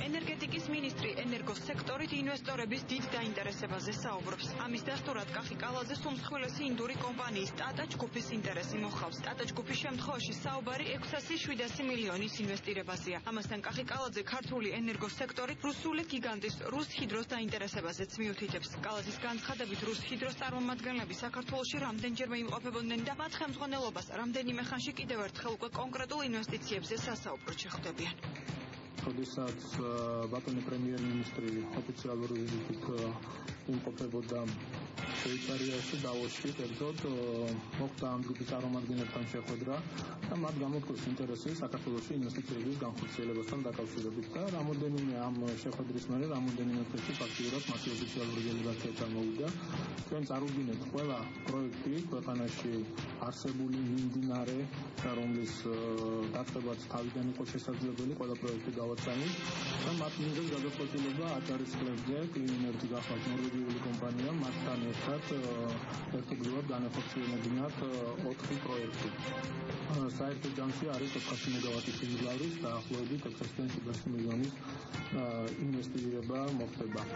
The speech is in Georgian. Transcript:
ენერგეტიკის მინისტრი ენერგოსექტორით ინვესტორების დიდ დაინტერესებაზე საუბრობს. ამის დასტურად კახი კალაძეს უმსხვილესი ინდური კომპანიის ტატა ჯგუფის ინტერესი მოჰყავს. ტატა ჯგუფის შემთხვევაში საუბარი 600-700 მილიონის ინვესტირებაზეა. ამასთან კახი კალაძე ქართული ენერგოსექტორით რუსული გიგანტის რუსჰიდროს დაინტერესებაზეც მიუთითებს. კალაძის განცხადებით რუსჰიდროს წარმომადგენლები საქართველოში რამდენჯერმე იმყოფებოდნენ და მათ ხელმძღვანელობას რამდენიმე ხანში კიდევ ერთხელ უკვე კონკრეტულ ინვესტიციებზე სასაუბროდ შეხვდებიან. როდესაც ბატონი პრემიერ-მინისტრი ოფიციალური ვიზიტით იმყოფებოდა შვეიცარიაში დავოსში, კერძოდ მოხდა ამ ჯგუფის წარმომადგენლებთან შეხვედრა და მათ გამოთქვეს ინტერესი საქართველოში ინვესტიციების განხორციელებასთან დაკავშირებით და რამოდენიმე ამ შეხვედრის მერე რამოდენიმე დღეში ფაქტიურად მათი ოფიციალური დელეგაცია ჩამოვიდა. ჩვენ წარუდგინეთ ყველა პროექტი ქვეყანაში არსებული მიმდინარე და რომლის დაწყებაც თავიდან იყო შესაძლებელი, ყველა პროექტი გავაცანით და მათ მინდებს გადაწყვეტილება აჭარისწყლებზე Clean Energy გახლავთ ნორვეგიული კომპანია, მათთან ერთად ერთობლივად განახორციელებინათ 4 პროექტი. საერთო ჯამში არის 400 მეგავატის სიმძლავრის დაახლოებით 600-700 მილიონის ინვესტირება მოხდება.